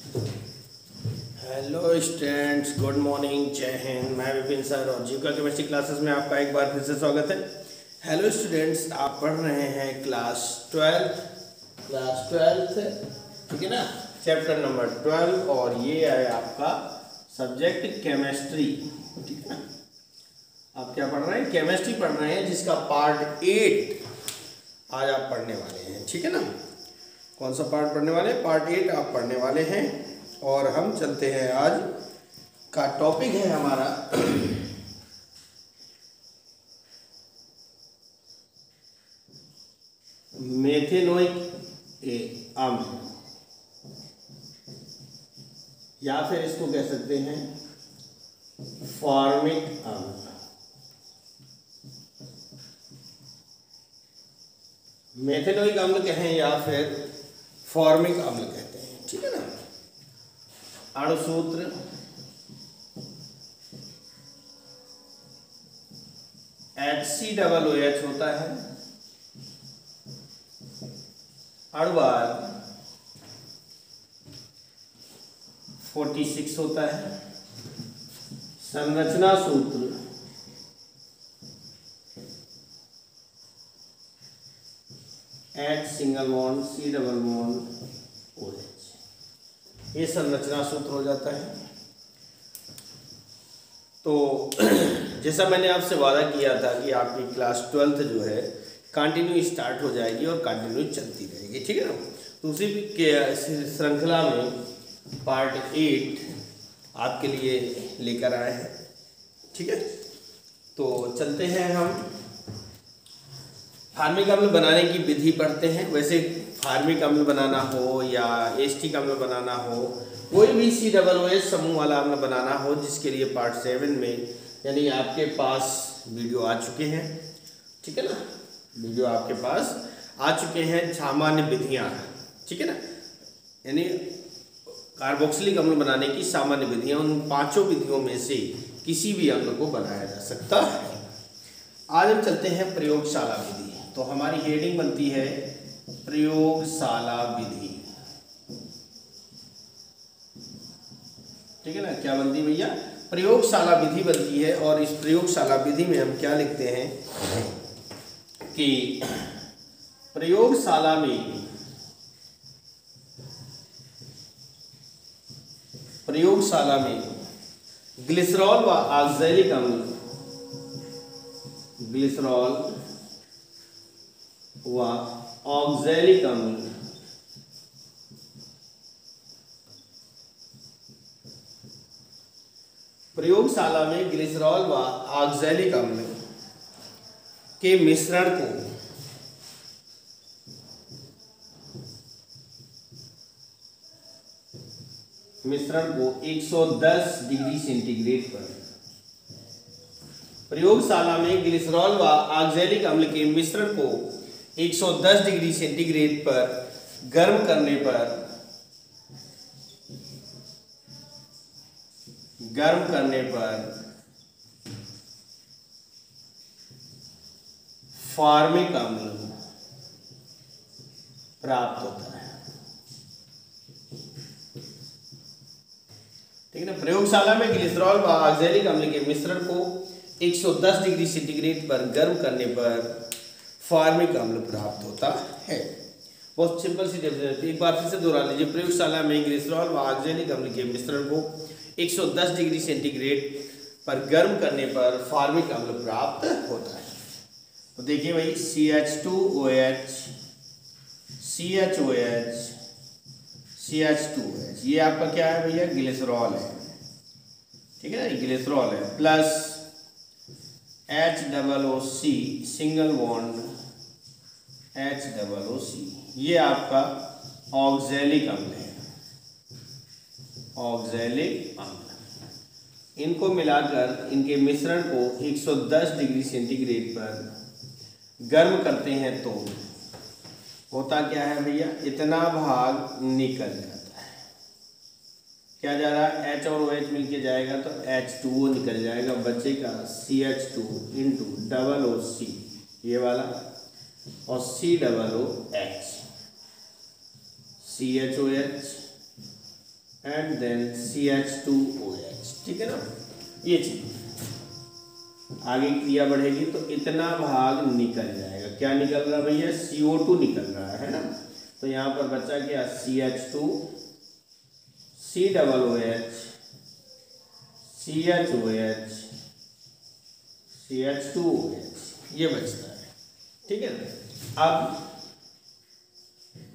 Hello students, good morning, जय हिंद। मैं Vipin sir और जीव का केमिस्ट्री क्लासेस में आपका एक बार फिर से स्वागत है। हेलो स्टूडेंट्स, आप पढ़ रहे हैं क्लास 12 ठीक है ना, चैप्टर नंबर 12 और ये है आपका सब्जेक्ट केमिस्ट्री। ठीक है ना, आप क्या पढ़ रहे हैं? केमिस्ट्री पढ़ रहे हैं, जिसका पार्ट 8 आज आप पढ़ने वाले हैं। ठीक है ना, कौन सा पार्ट पढ़ने वाले हैं? पार्ट 8 आप पढ़ने वाले हैं। और हम चलते हैं, आज का टॉपिक है हमारा मेथेनोइक अम्ल, या फिर इसको कह सकते हैं फॉर्मिक अम्ल। मेथेनोइक अम्ल कहें या फिर फॉर्मिक अम्ल कहते हैं। ठीक है ना, अणुसूत्र HCOOH होता है, अणुभार 46 होता है, संरचना सूत्र H single bond C double bond OH, ये संरचना सूत्र हो जाता है। तो जैसा मैंने आपसे वादा किया था कि आपकी क्लास 12 जो है कंटिन्यू स्टार्ट हो जाएगी और कंटिन्यू चलती रहेगी। ठीक है ना, तो उसी के श्रृंखला में पार्ट 8 आपके लिए लेकर आए हैं। ठीक है, तो चलते हैं, हम फार्मिक अम्ल बनाने की विधि पढ़ते हैं। वैसे फार्मिक अम्ल बनाना हो या एस्टिक अम्ल बनाना हो, कोई भी COOH समूह वाला अम्ल बनाना हो, जिसके लिए पार्ट 7 में यानी आपके पास वीडियो आ चुके हैं। ठीक है ना, वीडियो आपके पास आ चुके हैं, सामान्य विधियाँ। ठीक है ना, यानी कार्बोक्सिलिक अम्ल बनाने की सामान्य विधियाँ, उन 5 विधियों में से किसी भी अम्ल को बनाया जा सकता है। आज हम चलते हैं प्रयोगशाला विधि। तो हमारी हेडिंग बनती है प्रयोगशाला विधि। ठीक है ना, क्या बनती है भैया? प्रयोगशाला विधि बनती है। और इस प्रयोगशाला विधि में हम क्या लिखते हैं कि प्रयोगशाला में ग्लिसरॉल व ऑक्सैलिक अम्ल, ग्लिसरॉल व ऑक्सैलिक अम्ल प्रयोगशाला में ग्लिसरॉल व ऑक्सैलिक अम्ल के मिश्रण को मिश्रण को 110 डिग्री सेंटीग्रेड पर, प्रयोगशाला में ग्लिसरॉल व ऑक्सैलिक अम्ल के मिश्रण को 110 डिग्री सेंटीग्रेड पर गर्म करने पर फॉर्मिक अम्ल प्राप्त होता है। ठीक है ना, प्रयोगशाला में ग्लिसरॉल व ऑक्सैलिक अम्ल के मिश्रण को 110 डिग्री सेंटीग्रेड पर गर्म करने पर फॉर्मिक अम्ल प्राप्त होता है। बहुत सिंपल सी डेफिनेशन, एक बार फिर से दोहरा लीजिए। प्रयोगशाला में ग्लिसरॉल व ऑक्सैलिक अम्ल के मिश्रण को 110 डिग्री सेंटीग्रेड पर गर्म करने पर फॉर्मिक अम्ल प्राप्त होता है। तो देखिए भाई, CH2OH, CHOH, CH2OH, ये आपका क्या है भैया? ग्लिसरॉल है। ठीक है ना, ग्लिसरॉल है, plus HOOC single bond HOOC, ये आपका ऑक्सैलिक अम्ल है, ऑक्सैलिक अम्ल। इनको मिलाकर इनके मिश्रण को 110 डिग्री सेंटीग्रेड पर गर्म करते हैं तो होता क्या है भैया? इतना भाग निकल जाता है। क्या जा रहा है? H और OH मिलके जाएगा तो H2O निकल जाएगा, बचेगा CH2 इंटू OOC ये वाला, और COOH, CHOH and then CH2OH, ठीक है ना। ये चीज आगे क्रिया बढ़ेगी तो इतना भाग निकल जाएगा। क्या निकल रहा भैया? CO2 निकल रहा है ना। तो यहाँ पर बचा क्या? CH2 COOH CHOH CH2OH, ये बचता है, ठीक है ना। अब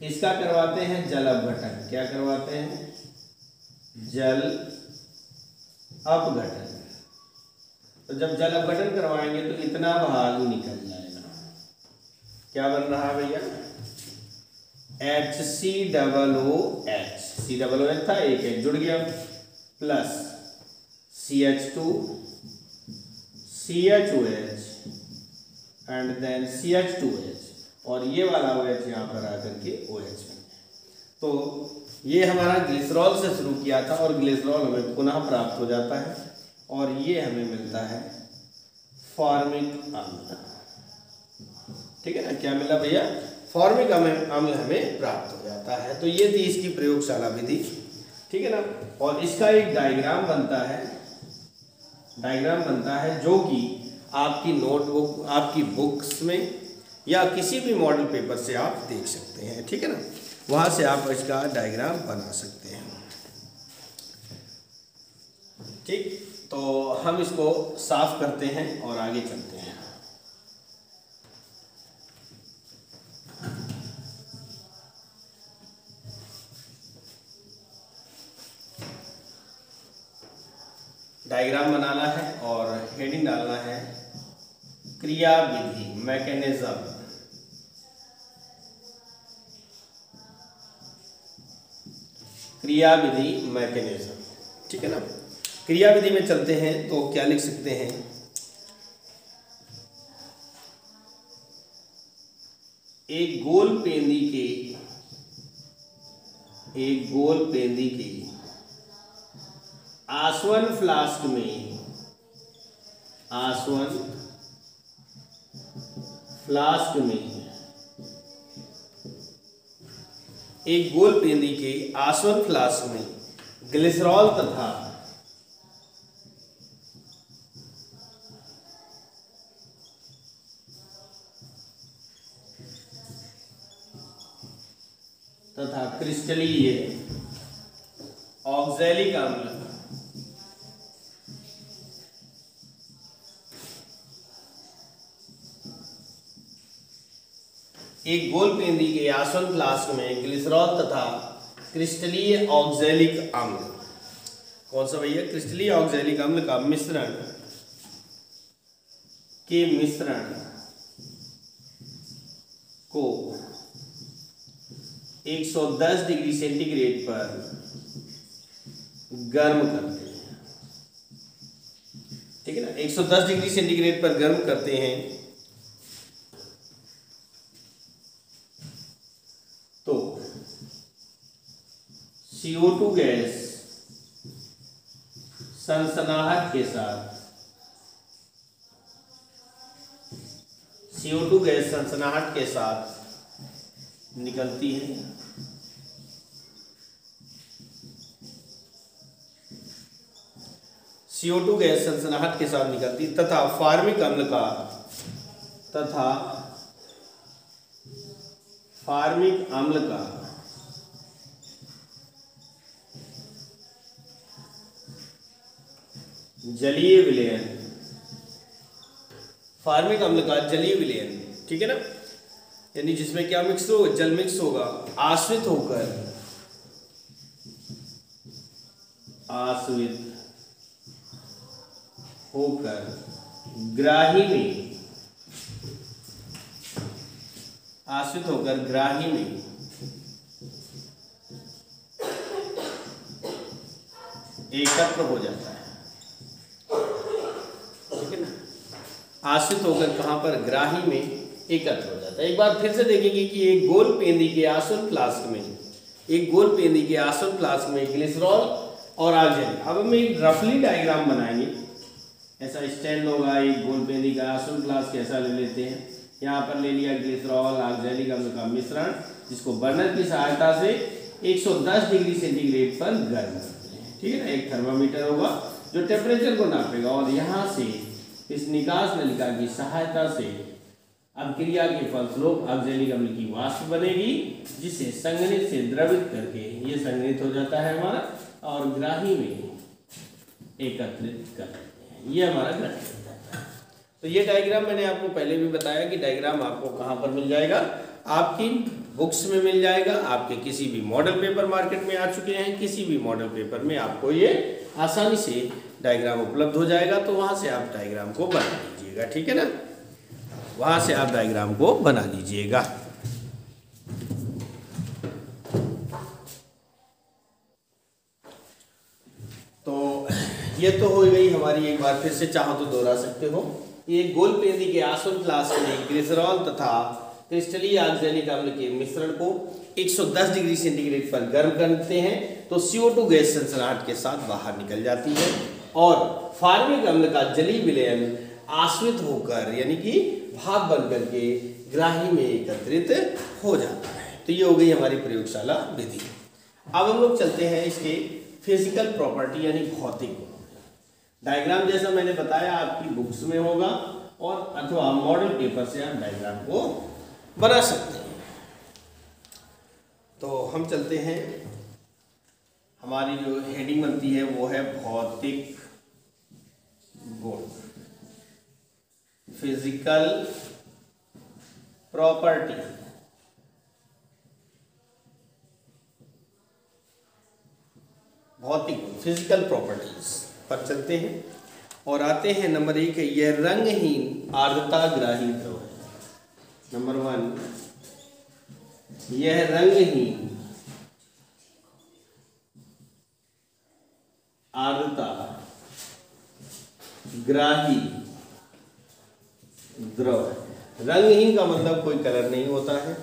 इसका करवाते हैं जल अपघटन। क्या करवाते हैं? जल अपघटन। तो जब जल अपघटन करवाएंगे तो इतना भाग निकल जाएगा। क्या बन रहा है भैया? HCOOH, COOH था, एक एक जुड़ गया, plus CH2 CHOH and then CH2OH, और ये वाला OH यहाँ पर आकर के OH बन गया। तो ये हमारा ग्लिसरॉल से शुरू किया था और ग्लिसरॉल हमें पुनः प्राप्त हो जाता है और ये हमें मिलता है फॉर्मिक अम्ल, ठीक है ना। क्या मिला भैया? फॉर्मिक अम्ल हमें प्राप्त हो जाता है। तो ये थी इसकी प्रयोगशाला विधि, ठीक है ना। और इसका एक डायग्राम बनता है जो कि आपकी नोटबुक, आपकी बुक्स में या किसी भी मॉडल पेपर से आप देख सकते हैं, ठीक है ना। वहाँ से आप इसका डायग्राम बना सकते हैं, ठीक। तो हम इसको साफ करते हैं और आगे चलते हैं। डायग्राम बनाना है और हेडिंग डालना है क्रिया विधि, मैकेनिज्म। क्रिया विधि मैकेनिज्म, ठीक है ना। क्रिया विधि में चलते हैं तो क्या लिख सकते हैं? एक गोल पेंदी के आसवन फ्लास्क में एक गोल पेंदी के आसवन फ्लास्क में ग्लिसरॉल तथा क्रिस्टलीय ऑक्सैलिक अम्ल एक गोल पेंदी के आसवन फ्लास्क में ग्लिसरॉल तथा क्रिस्टलीय ऑक्सैलिक अम्ल, कौन सा भैया? क्रिस्टलीय ऑक्सैलिक अम्ल का मिश्रण को 110 डिग्री सेंटीग्रेड पर गर्म करते हैं, ठीक है ना। 110 डिग्री सेंटीग्रेड पर गर्म करते हैं तो CO2 गैस सनसनाहट के साथ निकलती है। CO2 गैस सनसनाहट के साथ निकलती तथा फॉर्मिक अम्ल का जलीय विलयन, फॉर्मिक अम्ल का जलीय विलयन, ठीक है ना। यानी जिसमें क्या मिक्स होगा? जल मिक्स होगा, आश्रित होकर ग्राही में एकत्र हो जाता है, ठीक है ना। आश्रित होकर कहाँ पर? ग्राही में एकत्र हो जाता है। एक बार फिर से देखेंगे कि एक गोल पेंदी के आसवन फ्लास्क में ग्लिसरॉल और ऑक्सीजन। अब हम एक रफली डायग्राम बनाएंगे। ऐसा स्टैंड होगा, एक गोल पेंदी का आसवन फ्लास्क ऐसा ले लेते हैं। यहाँ पर ले लिया ग्लिसरॉल ऑक्सैलिक अम्ल का मिश्रण, जिसको बर्नर की सहायता से 110 डिग्री सेंटीग्रेड पर गर्म करते हैं। ठीक है ना, एक थर्मामीटर होगा जो टेम्परेचर को नापेगा और यहाँ से इस निकास नलिका की सहायता से अभिक्रिया के फलस्वरूप ऑक्जेलिक अम्ल की वाष्प बनेगी, जिसे संघनित से द्रवित करके ये संघनित हो जाता है हमारा और ग्राही में एकत्रित कर देते हैं। ये हमारा ग्राही हो जाता है। तो ये डायग्राम मैंने आपको पहले भी बताया कि डायग्राम आपको कहाँ पर मिल जाएगा, आपकी बुक्स में मिल जाएगा, आपके किसी भी मॉडल पेपर मार्केट में आ चुके हैं, किसी भी मॉडल पेपर में आपको ये आसानी से डायग्राम उपलब्ध हो जाएगा। तो वहाँ से आप डायग्राम को बना लीजिएगा। ठीक है ना, वहाँ से आप डायग्राम को बना लीजिएगा। तो ये तो हो गई हमारी, एक बार फिर से चाहो तो दोहरा सकते हो। ये गोल पेंदी के आसवन फ्लास्क में ग्लिसरॉल तथा क्रिस्टलीय ऑक्जेलिक अम्ल के मिश्रण को 110 डिग्री सेंटीग्रेड पर गर्म करते हैं तो CO2 गैस सनसनाहट के साथ बाहर निकल जाती है और फार्मिक अम्ल का जलीय विलयन आश्रित होकर यानी कि भाप बन करके ग्राही में एकत्रित हो जाता है। तो ये हो गई हमारी प्रयोगशाला विधि। अब हम लोग चलते हैं इसके फिजिकल प्रॉपर्टी यानी भौतिक गुण। डायग्राम जैसा मैंने बताया आपकी बुक्स में होगा और अथवा मॉडल पेपर से आप डायग्राम को बना सकते हैं। तो हम चलते हैं, हमारी जो हेडिंग बनती है वो है भौतिक गुण, फिजिकल प्रॉपर्टी। भौतिक गुण, फिजिकल प्रॉपर्टीज पर चलते हैं और आते हैं नंबर 1 है, यह रंगहीन आर्द्रता ग्राही द्रव है। नंबर 1, यह रंगहीन आर्द्रता ग्राही द्रव है। रंगहीन का मतलब कोई कलर नहीं होता है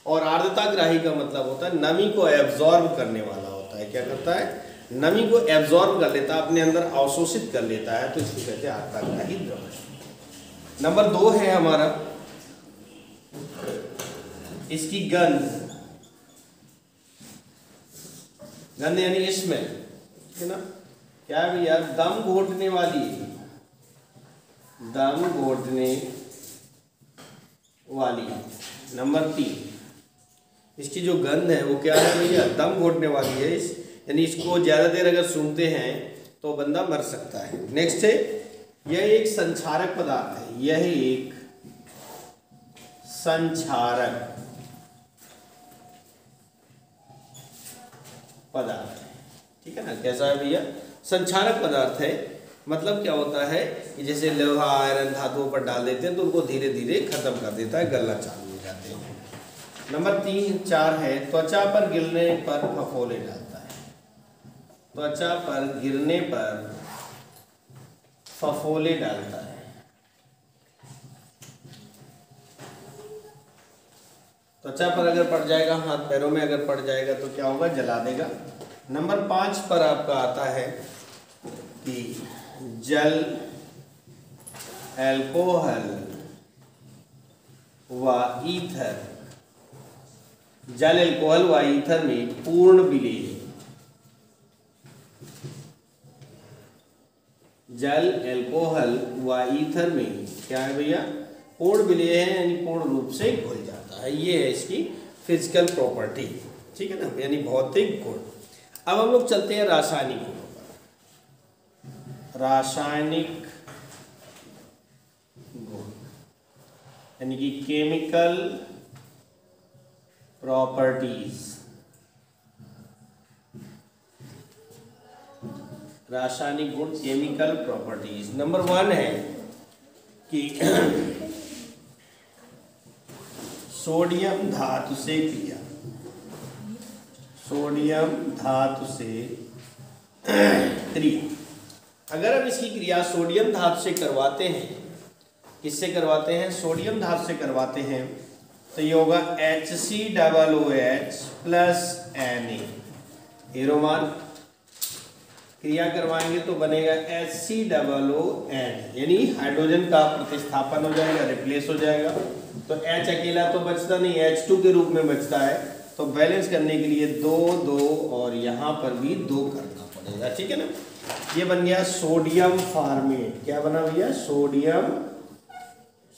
और आर्द्रता ग्राही का मतलब होता है नमी को एब्जॉर्ब करने वाला होता है। क्या करता है? नमी को एब्जॉर्ब कर लेता है, अपने अंदर अवशोषित कर लेता है, तो इसको कहते हैं आर्द्रता ग्राही द्रव। नंबर 2 है हमारा, इसकी गंध, गंध यानी स्मेल, है ना, क्या है भैया? दम घोटने वाली, दम घोटने वाली। नंबर 3, इसकी जो गंध है वो क्या है भैया? दम घोटने वाली है, यानी इसको ज़्यादा देर अगर सूंघते हैं तो बंदा मर सकता है। नेक्स्ट है, यह एक संक्षारक पदार्थ है, यह एक संक्षारक पदार्थ है। ठीक है ना, कैसा है भैया? संक्षारक पदार्थ है। मतलब क्या होता है कि जैसे लोहा आयरन धातुओं पर डाल देते हैं तो उनको धीरे धीरे खत्म कर देता है, गलना चालू हो जाते हैं। नंबर 3, 4 है, त्वचा पर गिरने पर फफोले डालता है। त्वचा पर गिरने पर फफोले डालता है। त्वचा पर अगर पड़ जाएगा, हाथ पैरों में अगर पड़ जाएगा तो क्या होगा? जला देगा। नंबर 5 पर आपका आता है कि जल, अल्कोहल व ईथर, जल, अल्कोहल व ईथर में पूर्ण विलय, जल, अल्कोहल व ईथर में क्या है भैया? पूर्ण विलय है, यानी पूर्ण रूप से घुल जाता है। ये है इसकी फिजिकल प्रॉपर्टी। ठीक है ना, यानी भौतिक गुण। अब हम लोग चलते हैं रासायनिक गुणों पर। रासायनिक गुण यानी कि केमिकल प्रॉपर्टीज। रासायनिक गुण, केमिकल प्रॉपर्टीज। नंबर 1 है कि सोडियम धातु से क्रिया, सोडियम धातु से क्रिया। अगर हम इसकी क्रिया सोडियम धातु से करवाते हैं, किससे करवाते हैं? सोडियम धातु से करवाते हैं, तो ये होगा HCOOH प्लस Na, एरोमान। क्रिया करवाएंगे तो बनेगा HCOON, यानी हाइड्रोजन का प्रतिस्थापन हो जाएगा, रिप्लेस हो जाएगा। तो H अकेला तो बचता नहीं, H2 के रूप में बचता है, तो बैलेंस करने के लिए 2 2 और यहाँ पर भी 2 करना पड़ेगा, ठीक है ना। ये बन गया सोडियम फॉर्मेट। क्या बना भैया?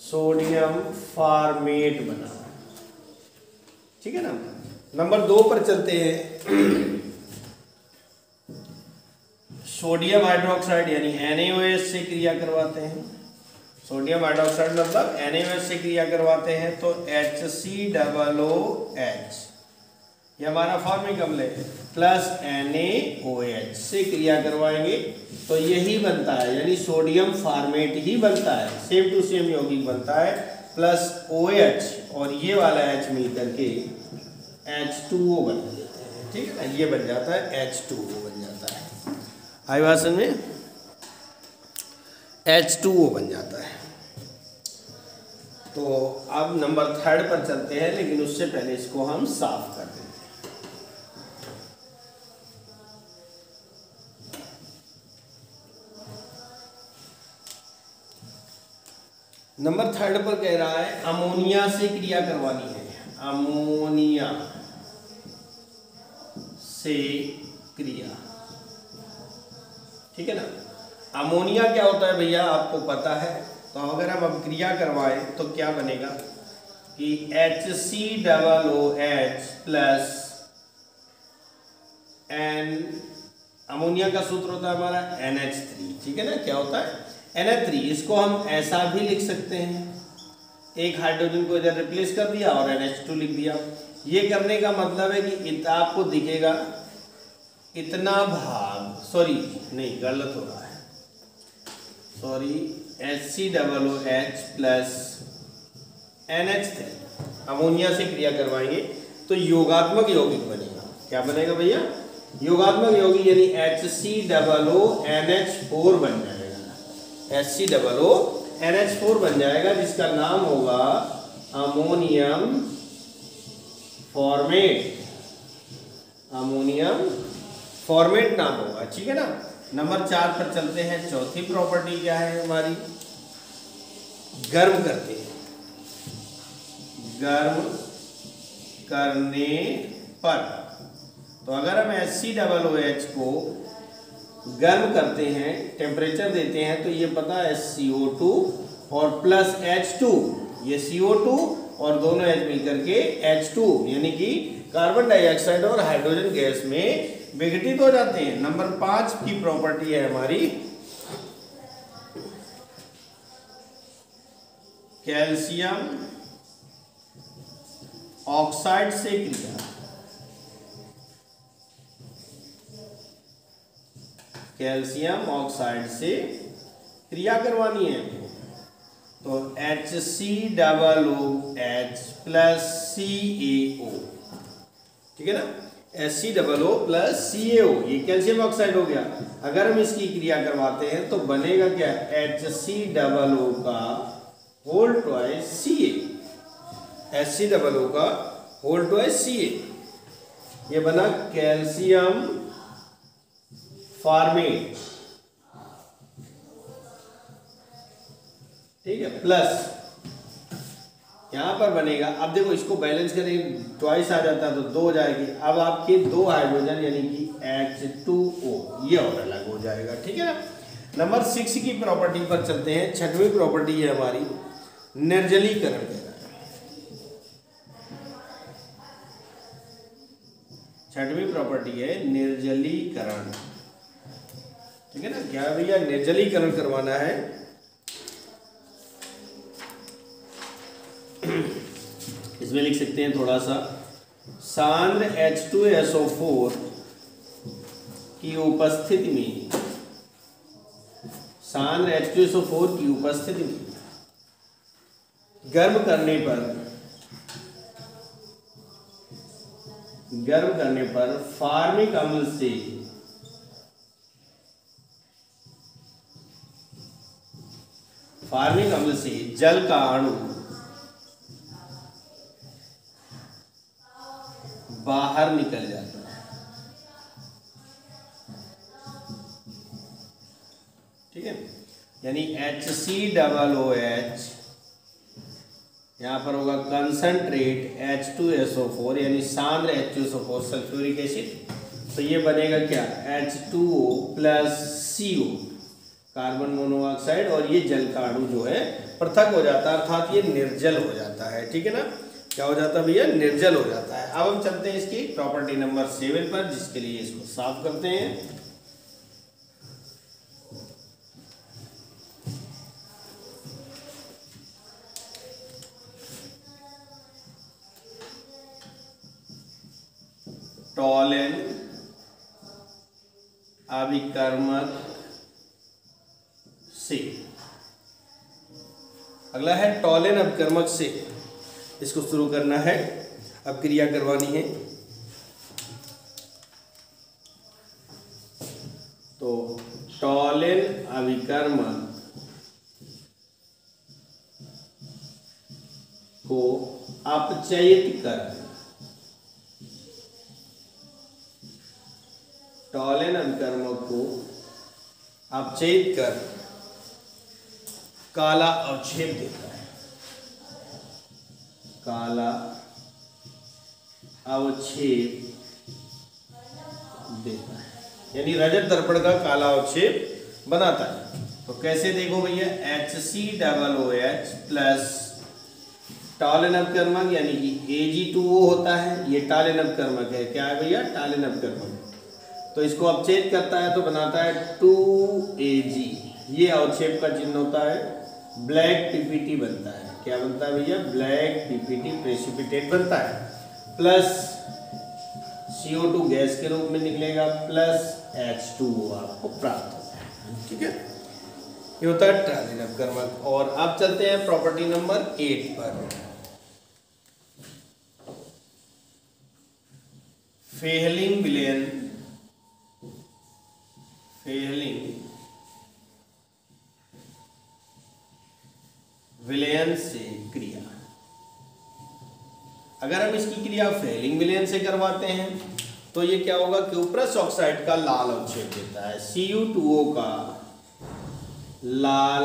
सोडियम फॉर्मेट बना, ठीक है ना। नंबर 2 पर चलते हैं। सोडियम हाइड्रोक्साइड यानी NaOH से क्रिया करवाते हैं। सोडियम हाइड्रोक्साइड मतलब NaOH से क्रिया करवाते हैं तो HCOOH ये हमारा फॉर्मिक अम्ल है, प्लस NaOH से क्रिया करवाएंगे तो यही बनता है, यानी सोडियम फॉर्मेट ही बनता है, सेम टू सेम यौगिक बनता है, प्लस OH और ये वाला H मिल करके H2O बना देते हैं, ठीक है ना। ये बन जाता है H2O बन जाता है, आई बात समझ में, H2O बन जाता है। तो अब नंबर 3 पर चलते हैं, लेकिन उससे पहले इसको हम साफ कर देंगे। नंबर 3 पर कह रहा है अमोनिया से क्रिया करवानी है, अमोनिया से क्रिया, ठीक है ना। अमोनिया क्या होता है भैया आपको पता है, तो अगर हम अब क्रिया करवाएं तो क्या बनेगा कि HCOOH प्लस N, अमोनिया का सूत्र होता है हमारा NH3, ठीक है ना। क्या होता है? NH3। इसको हम ऐसा भी लिख सकते हैं, एक हाइड्रोजन को इधर रिप्लेस कर दिया और NH2 लिख दिया। ये करने का मतलब है कि आपको दिखेगा इतना भाग, सॉरी नहीं गलत हो रहा है, sorry HCOOH plus NH3 ammonia से क्रिया करवाएंगे तो योगात्मक यौगिक बनेगा। क्या बनेगा भैया? योगात्मक यौगिक, यानी HCOONH4 बन जाएगा, HCOONH4 बन जाएगा, जिसका नाम होगा अमोनियम फॉर्मेट, अमोनियम फॉर्मेट नाम होगा, ठीक है ना। नंबर 4 पर चलते हैं। चौथी प्रॉपर्टी क्या है हमारी? गर्म करते हैं, गर्म करने पर, तो अगर हम HCOOH को गर्म करते हैं, टेम्परेचर देते हैं, तो ये पता है CO2 और प्लस H2, ये CO2 और दोनों H मिलकर के H2 यानी कि कार्बन डाइऑक्साइड और हाइड्रोजन गैस में विघटित हो जाते हैं। नंबर 5 की प्रॉपर्टी है हमारी कैल्शियम ऑक्साइड से क्रिया, कैल्शियम ऑक्साइड से क्रिया करवानी है, तो HCOOH प्लस CaO, ठीक है ना। HCOO प्लस CaO, ये कैल्शियम ऑक्साइड हो गया। अगर हम इसकी क्रिया करवाते हैं तो बनेगा क्या? HCOO का होल ट्वाइस Ca, HCOO का होल ट्वाइस Ca, ये बना कैल्शियम फॉर्मेट, ठीक है, प्लस यहां पर बनेगा। अब देखो इसको बैलेंस करेंगे, ट्वाइस आ जाता है तो 2 हो जाएगी। अब आपके 2 हाइड्रोजन यानी कि H2O ये और अलग हो जाएगा, ठीक है ना। नंबर 6 की प्रॉपर्टी पर चलते हैं। 6वीं प्रॉपर्टी है हमारी निर्जलीकरण कह रहा है। 6वीं प्रॉपर्टी है निर्जलीकरण, ठीक है ना। क्या भैया? निर्जलीकरण करवाना है। इसमें लिख सकते हैं थोड़ा सा, सांद्र H2SO4 की उपस्थिति में, सांद्र H2SO4 की उपस्थिति में गर्म करने पर फॉर्मिक अम्ल से जल का अणु बाहर निकल जाता है, ठीक है। यानी HCOOH यहाँ पर होगा कंसंट्रेट H2SO4 यानी सांद्र H2SO4 सल्फ्यूरिक एसिड। तो ये बनेगा क्या, H2O plus CO carbon monoxide, और ये जल का अणु जो है पृथक हो जाता है, अर्थात ये निर्जल हो जाता है। ठीक है ना, क्या हो जाता है भैया, निर्जल हो जाता है। अब हम चलते हैं इसकी प्रॉपर्टी नंबर 7 पर, जिसके लिए इसको साफ करते हैं। टॉलेन अभिकर्मक से, अगला है टॉलेन अभिकर्मक से, इसको शुरू करना है, अब क्रिया करवानी है। तो टॉलेन अभिकर्मक को अपचयित कर, टॉलेन अभिकर्मक को अपचयित कर काला अवक्षेप देता है, काला अवक्षेप देता है, यानी रजत दर्पण का काला अवक्षेप बनाता है। तो कैसे, देखो भैया, HCOOH प्लस टॉलेन अभिकर्मक यानी कि Ag2O होता है, ये टॉलेन अभिकर्मक है। क्या है भैया, टॉलेन अभिकर्मक। तो इसको अपचयित करता है तो बनाता है 2Ag, ये अवक्षेप का चिन्ह होता है, ब्लैक PPT बनता है। क्या बनता है भैया, ब्लैक PPT प्रेसिपिटेट बनता है, प्लस CO2 गैस के रूप में निकलेगा, प्लस H2O आपको प्राप्त होता है। ठीक है, ये होता है टॉलेन अभिकर्मक। और अब चलते हैं प्रॉपर्टी नंबर 8 पर। फेहलिंग विलेन, फेहलिंग विलयन से क्रिया। अगर हम इसकी क्रिया फेहलिंग विलयन से करवाते हैं तो ये क्या होगा, क्यूप्रस ऑक्साइड का लाल अवक्षेप देता है, Cu2O का लाल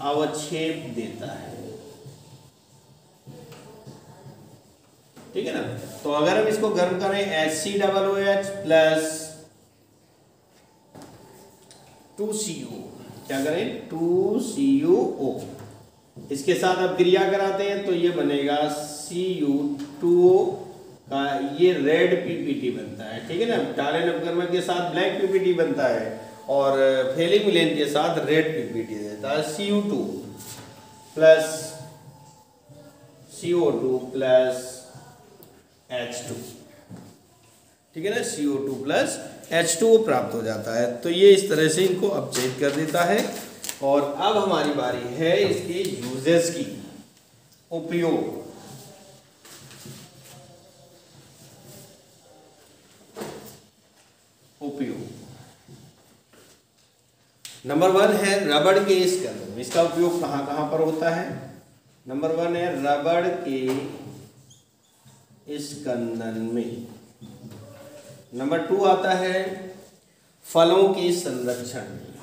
अवक्षेप देता है। ठीक है ना, तो अगर हम इसको गर्म करें HCOOH प्लस 2CO, क्या करें, 2CuO, इसके साथ अब क्रिया कराते हैं तो ये बनेगा Cu2O का ये रेड PPT बनता है। ठीक है ना, टॉलेन अभिकर्मक के साथ ब्लैक PPT बनता है और फेहलिंग विलेन के साथ रेड PPT देता है। Cu2 plus CO2 plus H2, ठीक है ना, CO2 प्लस H2O प्राप्त हो जाता है। तो ये इस तरह से इनको अपचयित कर देता है। और अब हमारी बारी है इसके यूजेस की, उपयोग। नंबर 1 है रबड़ के स्कंदन, इसका उपयोग कहाँ कहाँ पर होता है। नंबर 1 है रबड़ के स्कंदन में। नंबर 2 आता है फलों के संरक्षण में,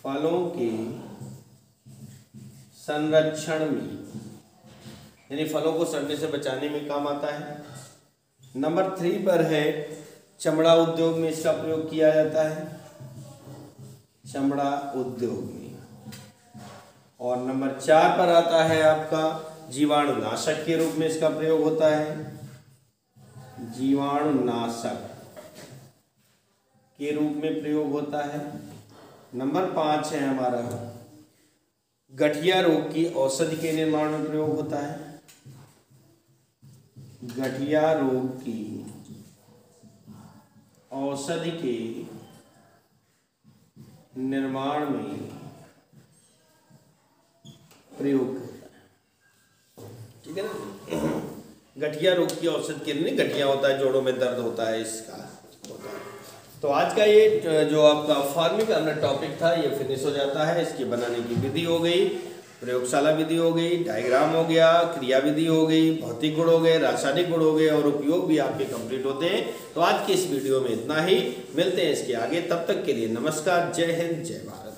फलों के संरक्षण में, यानी फलों को सड़ने से बचाने में काम आता है। नंबर 3 पर है चमड़ा उद्योग में इसका प्रयोग किया जाता है, चमड़ा उद्योग में। और नंबर 4 पर आता है आपका जीवाणुनाशक के रूप में इसका प्रयोग होता है, जीवाणुनाशक के रूप में प्रयोग होता है। नंबर 5 है हमारा गठिया रोग की औषधि के निर्माण में प्रयोग होता है, गठिया रोग की औषधि के निर्माण में प्रयोग होता है। ठीक है ना, गठिया रोग की औषधि के लिए, गठिया होता है, जोड़ों में दर्द होता है, इसका होता है। तो आज का ये जो आपका फार्मिंग का टॉपिक था ये फिनिश हो जाता है। इसकी बनाने की विधि हो गई, प्रयोगशाला विधि हो गई, डायग्राम हो गया, क्रिया विधि हो गई, भौतिक गुण हो गए, रासायनिक गुण हो गए और उपयोग भी आपके कंप्लीट होते हैं। तो आज के इस वीडियो में इतना ही, मिलते हैं इसके आगे, तब तक के लिए नमस्कार, जय हिंद, जय भारत।